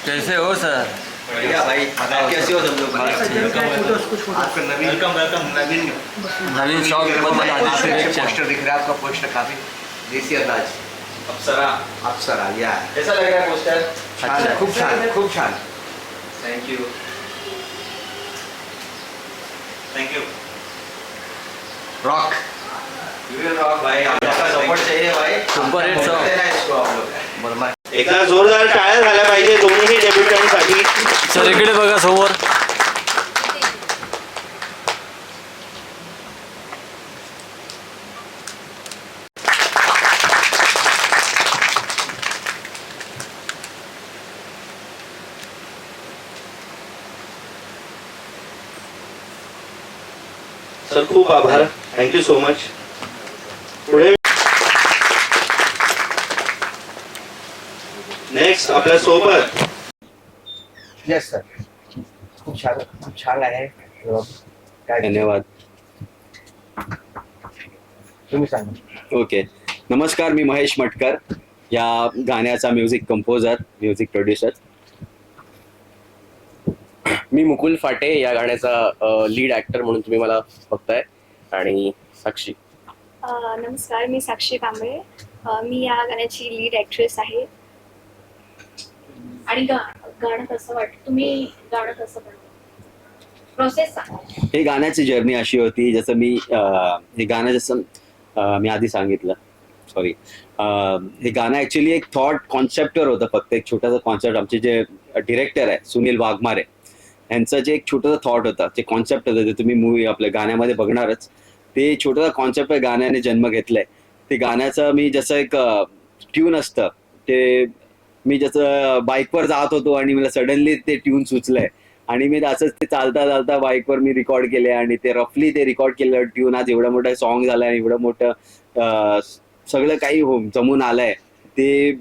कैसे हो सर? बढ़िया भाई, कैसे हो तुम लोग? नवीन शॉप बद्दल हार्दिक शुभेच्छा. पोस्टर दिख रहा है आपका, पोस्टर काफी देसी अंदाज. अप्सरा या कैसा लग रहा है पोस्टर? अच्छा, खूप छान, खूप छान. Thank you. Rock you will rock भाई. आपका सपोर्ट चाहिए भाई. Super hit song. देना इसको आप लोग. बरोबर. एकदा जोरदार टाळ्या झाल्या पाहिजे दोन्ही डेब्युटंटसाठी. सर इकडे बघा समोर. सर खूप आभार. Thank you so much. पुढे नेक्स्ट आपल्या सोबत. येस सर, खूप छान आहे. काय धन्यवाद. तुम्ही सांगा. ओके. नमस्कार, मी महेश मटकर, या गाण्याचा म्युझिक कंपोजर, म्युझिक प्रोड्युसर. मी मुकुल फाटे, या गाण्याचा लीड ॲक्टर म्हणून तुम्ही मला बघताय. आणि साक्षी. नमस्कार, मी साक्षी कांबळे. मी या गाण्याची लीड ॲक्ट्रेस आहे. आणि गाणं कसं वाटतं, तुम्ही गाणं कसं बनवलं, प्रोसेस सांगा. हे गाण्याची जर्नी अशी होती, जसं मी हे गाणं जसं मी आधी सांगितलं, सॉरी, हे गाणं ॲक्च्युली एक थॉट कॉन्सेप्टवर होतं. फक्त एक छोटासा कॉन्सेप्ट. आमचे जे डिरेक्टर आहे सुनील वाघमारे, यांचं जे एक छोटंसं थॉट होतं, जे कॉन्सेप्ट होतं, ते तुम्ही मूवी आपल्या गाण्यामध्ये बघणारच. ते छोटंसं कॉन्सेप्ट गाण्याने जन्म घेतलंय. ते गाण्याचं मी जसं एक ट्यून असतं, ते मी जसं बाईकवर जात होतो आणि मला सडनली ते ट्यून सुचलंय आणि मी असंच ते चालता चालता बाईकवर मी रेकॉर्ड केले आणि ते रफली ते रेकॉर्ड केलं ट्यून. आज एवढं मोठं सॉन्ग झालं आणि एवढं मोठं सगळं काही जमून आलंय. ते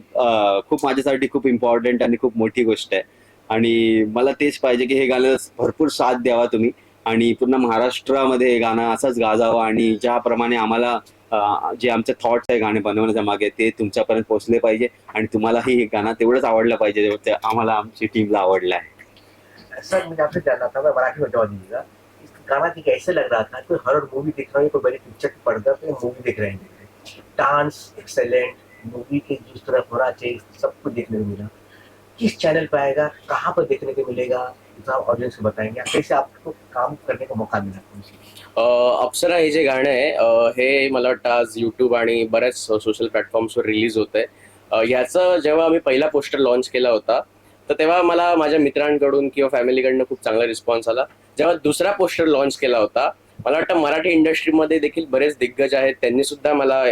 खूप माझ्यासाठी खूप इम्पॉर्टंट आणि खूप मोठी गोष्ट आहे. आणि मला तेच पाहिजे की हे गाणं भरपूर साथ द्यावा तुम्ही आणि पूर्ण महाराष्ट्रामध्ये हे गाणं असंच गाजावं. आणि ज्याप्रमाणे आम्हाला जे आमचे थॉट्स आहे गाणे बनवण्याच्या मागे, ते तुमच्यापर्यंत पोहोचले पाहिजे आणि तुम्हालाही हे गाणं तेवढंच आवडलं पाहिजे जेवढं आम्हाला आमची टीमला आवडलं आहे. सर, मुझे आपसे जानना था, मैं मराठी में जवाब दीजिएगा. इस गाना की कैसे लग रहा था, कोई हॉरर मूवी देख रहा है, कोई बड़ी पिक्चर की पर्दा पे मूवी देख रहे हैं. डांस एक्सेलेंट, मूवी के जिस तरह होना चाहिए सब कुछ देखने को मिला. किस चैनल पे आएगा, कहाँ पर देखने को मिलेगा, इतना ऑडियंस को बताएंगे. कैसे आपको काम करने का मौका मिला? अप्सरा हे जे गाणं आहे हे मला वाटतं आज यूट्यूब आणि बऱ्याच सोशल प्लॅटफॉर्म्सवर रिलीज होत आहे. ह्याचं जेव्हा आम्ही पहिला पोस्टर लॉन्च केला होता तर तेव्हा मला माझ्या मित्रांकडून किंवा फॅमिलीकडनं खूप चांगला रिस्पॉन्स आला. जेव्हा दुसरा पोस्टर लॉन्च केला होता, मला वाटतं मराठी इंडस्ट्रीमध्ये देखील बरेच दिग्गज आहेत, त्यांनी सुद्धा मला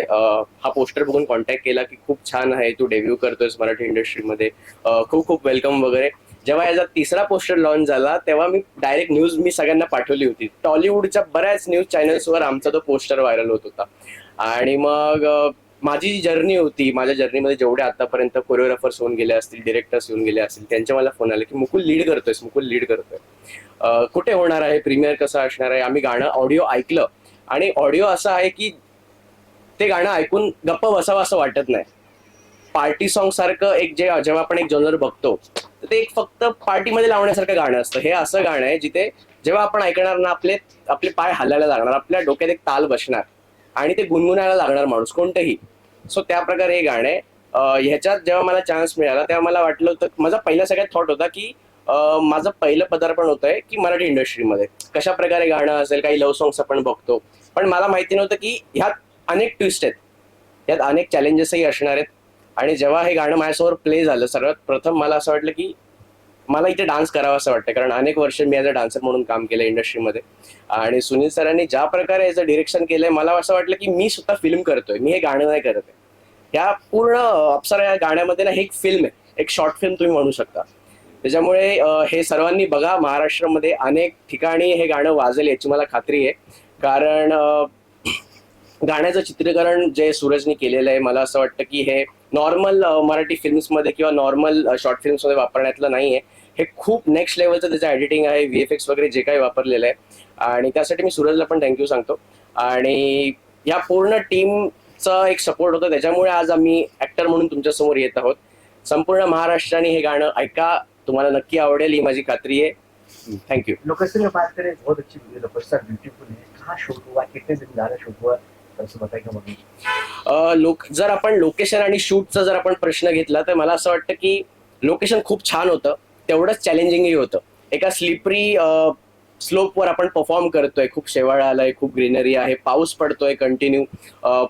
हा पोस्टर बघून कॉन्टॅक्ट केला की खूप छान आहे, तू डेब्यू करतोयस मराठी इंडस्ट्रीमध्ये, खूप खूप वेलकम वगैरे. जेव्हा याचा तिसरा पोस्टर लॉन्च झाला तेव्हा मी डायरेक्ट न्यूज मी सगळ्यांना पाठवली होती. टॉलिवूडच्या बऱ्याच न्यूज चॅनल्सवर आमचा तो पोस्टर व्हायरल होत होता. आणि मग माझी जी जर्नी होती, माझ्या जर्नीमध्ये जेवढे आतापर्यंत कोरिओग्राफर्स होऊन गेले असतील, डिरेक्टर्स येऊन गेले असतील, त्यांचे मला फोन आले की मुकुल लीड करतोय. कुठे होणार आहे, प्रीमियर कसं असणार आहे. आम्ही गाणं ऑडिओ ऐकलं आणि ऑडिओ असं आहे की ते गाणं ऐकून गप्प बसावं असं वाटत नाही. पार्टी सॉन्ग सारखं एक जेव्हा आपण एक जॉनर बघतो तर ते एक फक्त पार्टीमध्ये लावण्यासारखं गाणं असतं. हे असं गाणं आहे जिथे जेव्हा आपण ऐकणार ना आपले पाय हलायला लागणार, आपल्या डोक्यात एक ताल बसणार आणि ते गुणगुणायला लागणार माणूस कोणतंही. सो त्या प्रकारे हे गाणं आहे. ह्याच्यात जेव्हा मला चान्स मिळाला तेव्हा मला वाटलं होतं, माझा पहिला सगळ्यात थॉट होता की माझं पहिलं पदार्पण होत आहे की मराठी इंडस्ट्रीमध्ये कशा प्रकारे गाणं असेल. काही लव्ह सॉंग्स आपण बघतो, पण मला माहिती नव्हतं की ह्यात अनेक ट्विस्ट आहेत, यात अनेक चॅलेंजेसही असणार आहेत. आणि जेव्हा हे गाणं माझ्यासमोर प्ले झालं, सर्वात प्रथम मला असं वाटलं की मला इथे डान्स करावा असं वाटतं, कारण अनेक वर्ष मी ॲज अ डान्सर म्हणून काम केलं इंडस्ट्रीमध्ये. आणि सुनील सरांनी ज्या प्रकारे याचं डिरेक्शन केलंय, मला असं वाटलं की मी स्वतः फिल्म करतोय, मी हे गाणं नाही करत आहे. ह्या पूर्ण अप्सरा या गाण्यामध्ये ना हे एक फिल्म आहे, एक शॉर्ट फिल्म तुम्ही म्हणू शकता. त्याच्यामुळे हे सर्वांनी बघा. महाराष्ट्रामध्ये अनेक ठिकाणी हे गाणं वाजेल याची मला खात्री आहे, कारण गाण्याचं चित्रीकरण जे सूरजनी केलेलं आहे, मला असं वाटतं की हे नॉर्मल मराठी फिल्म्समध्ये किंवा नॉर्मल शॉर्ट फिल्म्समध्ये वापरण्यातलं नाही आहे. हे खूप नेक्स्ट लेवलचं त्याचं एडिटिंग आहे, VFX वगैरे जे काही वापरलेलं आहे. आणि त्यासाठी मी सूरजला पण थँक्यू सांगतो. आणि या पूर्ण टीमचा एक सपोर्ट होता, त्याच्यामुळे आज आम्ही ऍक्टर म्हणून तुमच्या समोर येत आहोत. संपूर्ण महाराष्ट्राने हे गाणं ऐका, तुम्हाला नक्की आवडेल ही माझी खात्री आहे. थँक्यू. लोकेशन में बात करें, बहुत अच्छी लोकेशन, ब्यूटीफुल है. कहाँ शूट हुआ, कितने दिन गाना शूट हुआ, तसं बताएगा मग. जर आपण लोकेशन आणि शूटचा जर आपण प्रश्न घेतला तर मला असं वाटतं की लोकेशन खूप छान होतं, तेवढंच चॅलेंजिंगही होतं. एका स्लिपरी स्लोपवर आपण परफॉर्म करतोय, खूप शेवाळा आलाय, खूप ग्रीनरी आहे, पाऊस पडतोय कंटिन्यू,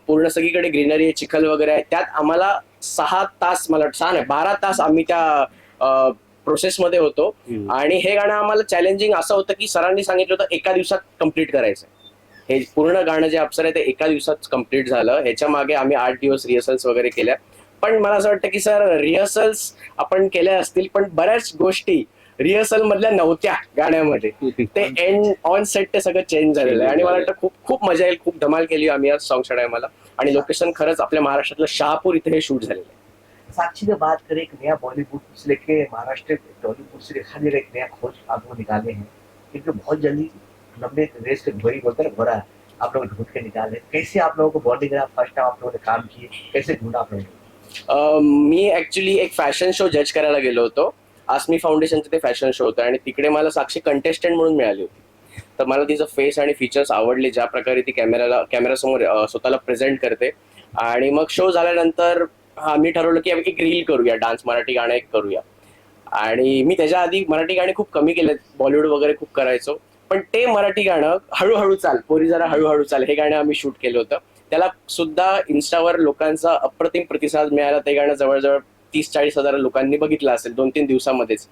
पूर्ण सगळीकडे ग्रीनरी आहे, चिखल वगैरे आहे. त्यात आम्हाला 6 तास, मला 6 नाही 12 तास आम्ही त्या प्रोसेसमध्ये होतो. आणि हे गाणं आम्हाला चॅलेंजिंग असं होतं की सरांनी सांगितलं होतं एका दिवसात कम्प्लीट करायचं. हे पूर्ण गाणं जे अप्सरा आहे ते एका दिवसात कम्प्लीट झालं. ह्याच्या मागे आम्ही 8 दिवस रिहर्सल्स वगैरे केल्या. पण मला असं वाटतं की सर रिहर्सल्स आपण केल्या असतील, पण बऱ्याच गोष्टी रिहर्सल मधल्या नव्हत्या गाण्यामध्ये. ते एंड ऑन सेट ते सगळं चेंज झालेलं आहे. आणि मला वाटतं खूप खूप मजा येईल, खूप धमाल केली आम्ही आज सॉंगच्या टायमाला. आणि लोकेशन खरंच आपल्या महाराष्ट्रातलं शहापूर इथे हे शूट झालेलं आहे. साक्षी ने बात करें, एक नया बॉलीवुड से लेके महाराष्ट्र टॉलीवुड से दिखा दे रहे एक नया खोज आप लोग निकाले हैं, क्योंकि बहुत जल्दी लंबे रेस के वही बोलते हैं घोड़ा आप लोग ढूंढ के निकाले. कैसे आप लोगों को बॉन्डिंग रहा, फर्स्ट टाइम आप लोगों ने काम किए, कैसे ढूंढा आप लोगों ने? मी ऍक्च्युली एक फॅशन शो जज करायला गेलो होतो. आस्मी फाउंडेशनचं ते फॅशन शो होतं आणि तिकडे मला साक्षी कंटेस्टंट म्हणून मिळाली होती. तर मला तिचं फेस आणि फीचर्स आवडले, ज्या प्रकारे ती कॅमेरासमोर स्वतःला प्रेझेंट करते. आणि मग शो झाल्यानंतर आम्ही ठरवलं की एक रील करूया, डान्स मराठी गाणं एक करूया. आणि मी त्याच्या आधी मराठी गाणी खूप कमी केलेत, बॉलिवूड वगैरे खूप करायचो. पण ते मराठी गाणं हळूहळू चाल, पोरी जरा हळूहळू चाल, हे गाणं आम्ही शूट केलं होतं. त्याला सुद्धा इन्स्टावर लोकांचा अप्रतिम प्रतिसाद मिळाला. ते गाणं जवळजवळ 30-40 हजार लोकांनी बघितलं असेल 2-3 दिवसामध्येच.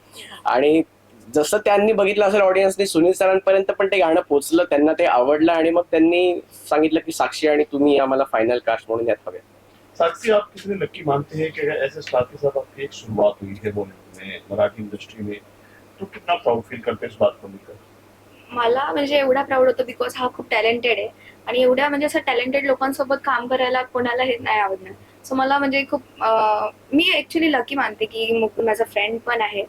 आणि जसं त्यांनी बघितलं असेल ऑडियन्सने, सुनील सरांपर्यंत पण ते गाणं पोहोचलं, त्यांना ते आवडलं. आणि मग त्यांनी सांगितलं की साक्षी आणि तुम्ही आम्हाला फायनल कास्ट म्हणून यात हवे. साक्षी, आप कितने लकी मानते हैं कि ऐसे स्टार के साथ आपकी एक शुरुआत हुई है बॉलीवुड में, मराठी इंडस्ट्री में, तो कितना प्राउड फील करते हैं इस बात को लेकर? मला म्हणजे एवढा प्राऊड होतं बिकॉज हा खूप टॅलेंटेड आहे. आणि एवढ्या म्हणजे असं टॅलेंटेड लोकांसोबत काम करायला कोणाला हे नाही आवडणार. सो मला म्हणजे खूप मी ॲक्च्युली लकी मानते की मुकुल माझा फ्रेंड पण आहे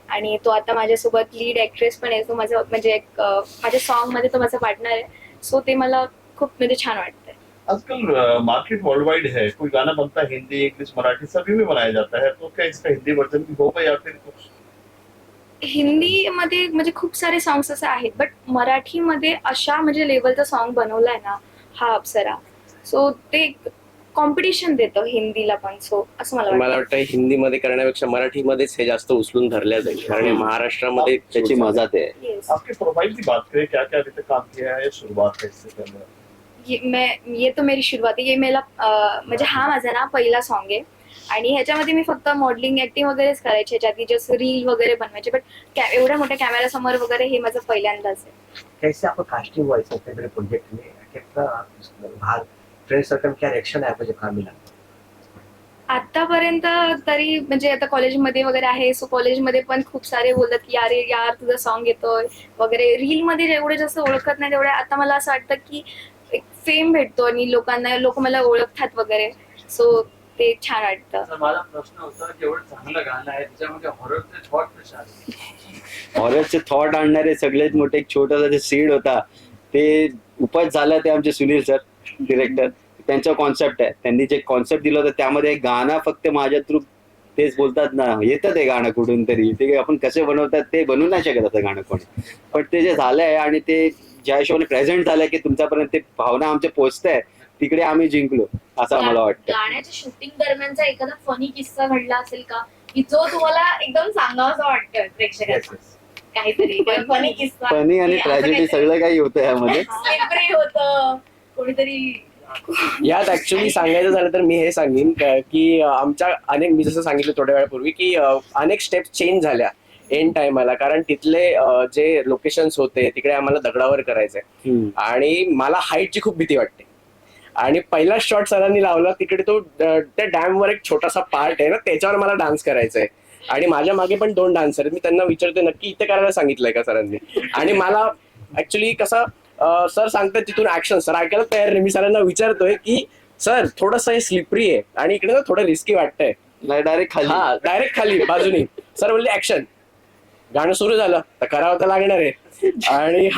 आणि तो आता माझ्यासोबत लीड ॲक्ट्रेस पण आहे. तो माझं म्हणजे एक माझ्या सॉन्गमध्ये तो माझा पार्टनर आहे. सो ते मला खूप म्हणजे छान वाटतंय. आजकल मार्केट वर्ल्ड वाइड है, कोई गाना बनता है हिंदी, इंग्लिश, मराठी सभी में बनाया जाता है, तो क्या इसका हिंदी वर्जन भी होगा या फिर कुछ? हिंदीमध्ये म्हणजे खूप सारे सॉंग्स असे आहेत, बट मराठीमध्ये अशा म्हणजे लेवलचा सॉन्ग बनवलाय ना हा अप्सरा. सो ते कॉम्पिटिशन देतं हिंदीला पण. सो असं मला मला वाटतं हिंदीमध्ये करण्यापेक्षा मराठीमध्येच हे जास्त उचलून धरल्या जाईल, कारण महाराष्ट्रामध्ये त्याची मजा ते. येस. आपके प्रोफाइल की बात करें, क्या क्या अभी तक काम किया है, शुरुआत है इससे पहले? ये तो मेरी सुरुवात आहे. ये मेरा म्हणजे हा माझा ना पहिला सॉन्ग आहे आणि ह्याच्यामध्ये मी फक्त मॉडेलिंग ऍक्टिंग वगैरेच करायची, ह्याच्यात जसं रील वगैरे बनवायचे. बट एवढ्या मोठ्या कॅमेरा समोर वगैरे हे माझं पहिल्यांदाच आहे. कैसे आपको कास्टिंग हुआ इस बड़े प्रोजेक्ट में, कितना बाहर फ्रेंड सर्कल क्या रिएक्शन है आपको जब काम मिला? आतापर्यंत तरी म्हणजे आता कॉलेजमध्ये वगैरे आहे. सो कॉलेजमध्ये पण खूप सारे बोलतात की अरे यार तुझं सॉन्ग येतोय वगैरे. रीलमध्ये जेवढे जास्त ओळखत नाही तेवढे आता मला असं वाटतं की एक फेम भेटतो आणि लोक मला ओळखतात वगैरे. सो ते छान वाटतं. तर माझा प्रश्न होता, जेवढं चांगलं गाणं आहे त्याच्यामध्ये हॉररचे थॉट कसे आले? हॉररचे थॉट आणणारे सगळ्यात मोठे एक छोटासा जे सीड होता ते उपज झाला, ते आमचे सुनील सर डिरेक्टर, त्यांचा कॉन्सेप्ट आहे. त्यांनी जे कॉन्सेप्ट दिलं होतं त्यामध्ये गाणं फक्त माझ्या थ्रू, तेच बोलतात ना, येतं ते गाणं कुठून तरी, ते आपण कसे बनवतात ते बनवू नाही शकत असं गाणं कोणी. पण ते जे झालंय आणि ते ज्या हिशोबाने प्रेझेंट झालंय की तुमच्यापर्यंत ते भावना आमच्या पोहोचताय, तिकडे आम्ही जिंकलो असं मला वाटतं. गाण्याच्या शूटिंग दरम्यानचा एखादा फनी किस्सा घडला असेल का, की जो तुम्हाला एकदम सांगावासा वाटतोय प्रेक्षकांना? काहीतरी फनी किस्सा, फनी आणि ट्रॅजेडी सगळं काही होतं यामध्ये. स्लिपरी होतं कोणीतरी. यात ऍक्च्युली सांगायचं झालं तर मी हे सांगेन की आमच्या अनेक, मी जसं सांगितलं थोड्या वेळापूर्वी की अनेक स्टेप्स चेंज झाल्या एंड टाइमाला, कारण तिथले जे लोकेशन्स होते तिकडे आम्हाला दगडावर करायचंय आणि मला हाईटची खूप भीती वाटते. आणि पहिला शॉट सरांनी लावला तिकडे, तो त्या डॅमवर एक छोटासा पार्ट आहे ना, त्याच्यावर मला डान्स करायचा आहे. आणि माझ्या मागे पण 2 डान्सर आहेत. मी त्यांना विचारतोय नक्की इथे करायला सांगितलंय का सरांनी. आणि मला ऍक्च्युली कसं सर सांगतात तिथून ऍक्शन, सर ऐकायला तयार नाही. मी सरांना विचारतोय की सर थोडंसं हे स्लिपरी आहे आणि इकडे ना थोडं रिस्की वाटतंय. डायरेक्ट खाली, हा डायरेक्ट खाली बाजूनी. सर बोलले ऍक्शन. गाणं सुरू झालं तर करावं तर लागणार आहे. आणि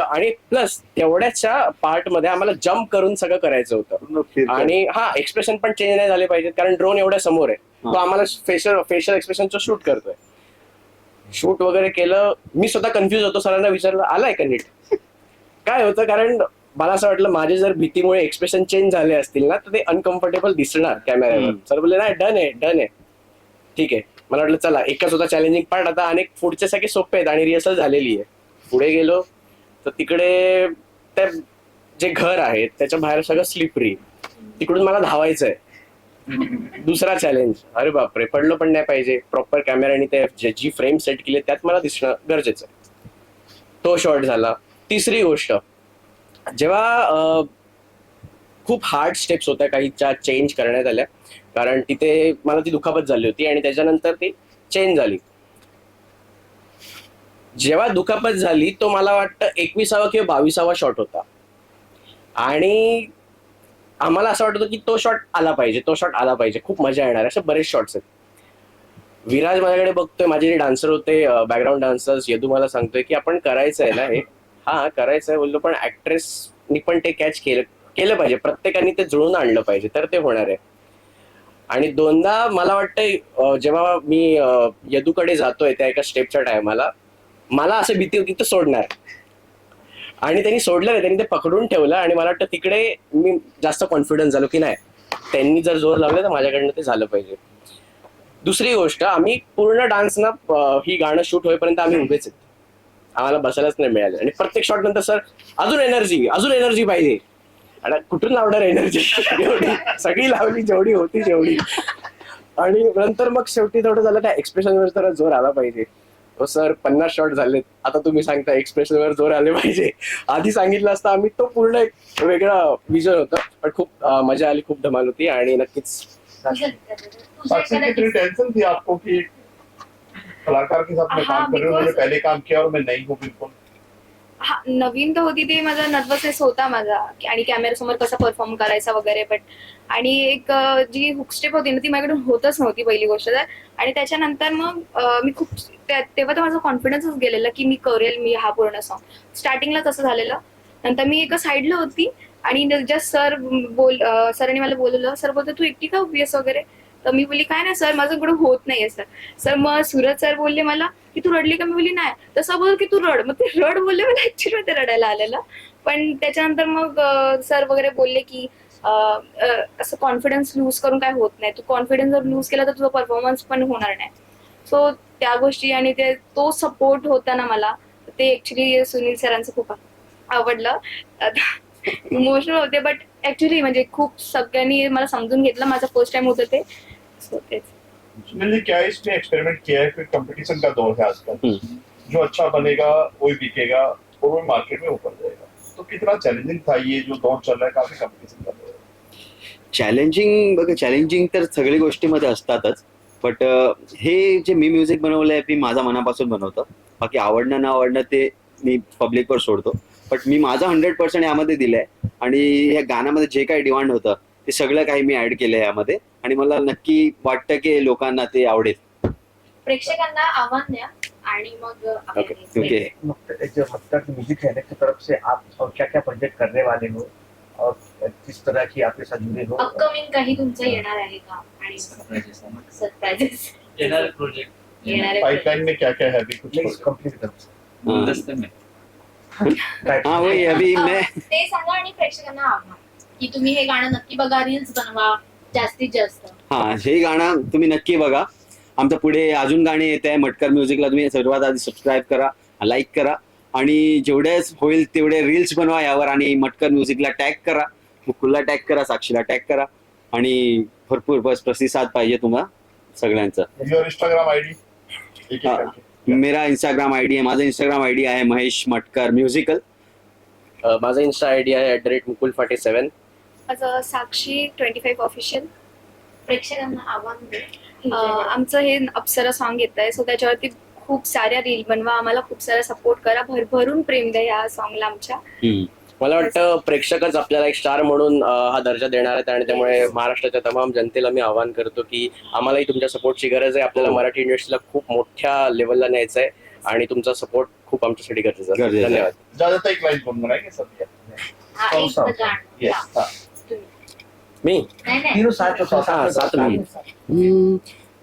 आणि प्लस तेवढ्याच्या पार्ट मध्ये आम्हाला जम्प करून सगळं करायचं होतं. आणि एक्सप्रेशन पण चेंज नाही झाले पाहिजेत, कारण ड्रोन एवढ्या समोर आहे. तो आम्हाला फेशियल एक्सप्रेशनचं शूट करतोय. शूट वगैरे केलं, मी स्वतः कन्फ्युज होतो. सरांना विचारलं आलाय का नीट. काय होतं, कारण मला असं वाटलं माझे जर भीतीमुळे एक्सप्रेशन चेंज झाले असतील ना तर ते अनकम्फर्टेबल दिसणार कॅमेऱ्यावर. सर बोलले नाही, डन आहे ठीक आहे. मला वाटलं चला एकच होता चॅलेंजिंग पार्ट, आता अनेक पुढचे सगळे सोपे आहेत आणि रिहर्सल झालेली आहे. पुढे गेलो तर तिकडे ते जे घर आहे त्याच्या बाहेर सगळं स्लिपरी, तिकडून मला धावायचंय. दुसरा चॅलेंज, अरे बापरे, पडलो पण नाही पाहिजे. प्रॉपर कॅमेराने ते जी फ्रेम सेट केली त्यात मला दिसणं गरजेचं आहे. तो शॉट झाला. तिसरी गोष्ट, जेव्हा खूप हार्ड स्टेप्स होत्या काहीच्या चेंज करण्यात आल्या, कारण तिथे मला ती दुखापत झाली होती आणि त्याच्यानंतर ती चेंज झाली. जेव्हा दुखापत झाली तो मला वाटतं 21वा किंवा 22वा शॉट होता आणि आम्हाला असं वाटत होतं की तो शॉट आला पाहिजे, खूप मजा येणार. असे बरेच शॉट्स आहेत. विराज माझ्याकडे बघतोय, माझे जे डान्सर होते, बॅकग्राऊंड डान्सर्स, यदू मला सांगतोय की आपण करायचंय ना हे. करायचंय बोललो, पण ऍक्ट्रेसनी पण ते कॅच केलं पाहिजे, प्रत्येकाने ते जुळून आणलं पाहिजे, तर ते होणार आहे. आणि दोनदा मला वाटतं जेव्हा मी यदूकडे जातोय त्या एका स्टेपच्या टायमाला, मला असं भीती होती तो सोडणार, आणि त्यांनी सोडलं नाही, त्यांनी ते पकडून ठेवलं. आणि मला वाटतं तिकडे मी जास्त कॉन्फिडन्स झालो की नाही, त्यांनी जर जोर लावले तर माझ्याकडनं ते झालं पाहिजे. दुसरी गोष्ट, आम्ही पूर्ण डान्स ना ही गाणं शूट होईपर्यंत आम्ही उभेच आहेत, आम्हाला बसायलाच नाही मिळालं. आणि प्रत्येक शॉट नंतर सर अजून एनर्जी पाहिजे. आणि कुठून लावणार एनर्जी, एवढी सगळी लावली जेवढी होती तेवढी. आणि नंतर मग शेवटी थोडं झालं त्या एक्सप्रेशनवर जरा जोर आला पाहिजे. सर 50 शॉट झालेत, आता तुम्ही सांगता एक्सप्रेशनवर जोर आले पाहिजे. आधी सांगितलं असतं आम्ही, तो पूर्ण एक वेगळा विजन होता. पण खूप मजा आली, खूप धमाल होती. आणि नक्कीच साक्षी, कितनी टेंशन थी आपको कि कलाकार के साथ मैं काम कर रही हूँ, मैंने पहले काम किया और मैं नई हूँ बिल्कुल. नवीन तर होती, ते माझा नर्वसनेस होता माझा, आणि कॅमेऱ्यासमोर कसा परफॉर्म करायचा वगैरे. बट आणि एक जी हुक स्टेप होती ना ती माझ्याकडून होतच नव्हती पहिली गोष्ट तर. आणि त्याच्यानंतर मग मी खूप तेव्हा तर माझा कॉन्फिडन्सच गेलेला की मी करेल मी हा पूर्ण सॉन्ग. स्टार्टिंगला तसं झालेलं. नंतर मी एका साईडला होती आणि जस्ट सरांनी मला बोलवलं. सर बोलतो तू एकटी का उभी आहेस वगैरे. तर मी बोलली काय नाही सर, माझ्याकडून होत नाहीये सर. मग सूरज सर बोलले मला की तू रडली का. मी बोलली नाही. तसं बोल की तू रड. मग ते रड बोलले, मला ऍक्च्युली ते रडायला आलेलं. पण त्याच्यानंतर मग सर वगैरे बोलले की असं कॉन्फिडन्स लूज करून काय होत नाही, तू कॉन्फिडन्स जर लूज केला तर तुझा परफॉर्मन्स पण होणार नाही. सो त्या गोष्टी आणि तो सपोर्ट होता ना मला, ते ऍक्च्युली सुनील सरांचं खूप आवडलं. इमोशनल होते, बट ऍक्च्युली म्हणजे खूप सगळ्यांनी मला समजून घेतलं. माझा फर्स्ट टाइम होतं ते. सुनील जी, क्या इसमें एक्सपेरिमेंट किया है, फिर कंपटीशन का दौर है आजकल, जो अच्छा बनेगा वही बिकेगा और वो मार्केट में ऊपर जाएगा. तो कितना चैलेंजिंग था ये जो दौर चल रहा है, काफी कंपटीशन का दौर है. चॅलेंजिंग तर सगळी गोष्टीमध्ये असतातच. बट हे जे मी म्युझिक बनवलंय मी माझ्या मनापासून बनवतो. बाकी आवडणं न आवडणं ते मी पब्लिकवर सोडतो. बट मी माझं 100% यामध्ये दिलंय. आणि या गाण्यामध्ये जे काही डिमांड होतं ते सगळं काही मी ऍड केलंय यामध्ये. आणि मला नक्की वाटतं की लोकांना ते आवडेल. प्रेक्षकांना आव्हान द्या आणि मग ओके. म्यूजिक डायरेक्टर की तरफ से आप क्या क्या प्रोजेक्ट करने वाले हो और किस तरह की आपके साथ जुड़े हो. अपकमिंग काही तुमचं येणार आहे का, आणि सरप्राइजेस येणारे प्रोजेक्ट येणारे पाइपलाइन में क्या क्या है अभी, कुछ प्लीज कंप्लीट करो. गुलदस्ते में हाँ वही अभी मैं ते सांगा. आणि प्रेक्षकांना आव्हान की तुम्ही हे गाणं नक्की बघा, रील्स बनवा जास्तीत जास्त. हे गाणं तुम्ही नक्की बघा. आमचं पुढे अजून गाणी येत आहे. मटकर म्युझिकला तुम्ही सर्वात आधी सबस्क्राईब करा, लाईक करा, आणि जेवढेच होईल तेवढे रील्स बनवा यावर. आणि मटकर म्युझिकला टॅग करा, मुकुलला टॅग करा, साक्षीला टॅग करा. आणि भरपूर बस प्रतिसाद पाहिजे तुम्हाला सगळ्यांचा. Your Instagram ID. मेरा इंस्टाग्राम आयडी आहे, माझा इंस्टाग्राम आयडी आहे महेश मटकर म्युझिकल. माझा इन्स्टा आयडी आहे @mukulfate7. माझं साक्षी 25 ऑफिशियल. प्रेक्षकांना आव्हान दे. आमचं हे अप्सरा सॉन्ग येत आहे, सो त्याच्यावरती खूप साऱ्या रील बनवा, आम्हाला खूप सारा सपोर्ट करा, भरभरून प्रेम द्या या सॉन्गला आमच्या. मला वाटतं प्रेक्षकच आपल्याला एक स्टार म्हणून हा दर्जा देणार आहेत. आणि त्यामुळे महाराष्ट्राच्या तमाम जनतेला मी आवाहन करतो की आम्हालाही तुमच्या सपोर्टची गरज आहे. आपल्याला मराठी इंडस्ट्रीला खूप मोठ्या लेवलला न्यायचं आहे. आणि तुमचा सपोर्ट खूप आमच्यासाठी गरजेचा आहे. गरजेचं आहे. धन्यवाद. ज्यादा एक लाइन बोलना है सभ्य हा Song, एक song. गाणं यस हा, हाँ तुम्ही. मी नाही नाही तीनों साथ में हाँ, साथ में.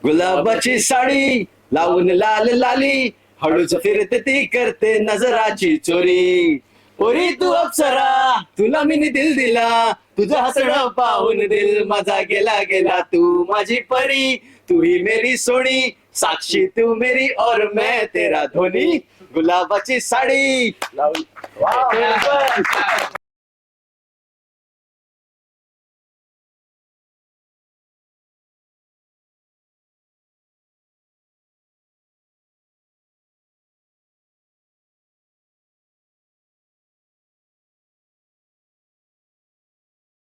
गुलाबाची साडी लावून लाल लाली हळूच फिरते ती करते नजराची चोरी पोरी तू अप्सरा तुला मी दिल दिला तुझं हसणं पाहून दिल माझा गेला गेला तू माझी परी तू ही मेरी सोनी साक्षी तू मेरी और मैं तेरा धोनी गुलाबाची साडी लावून वाह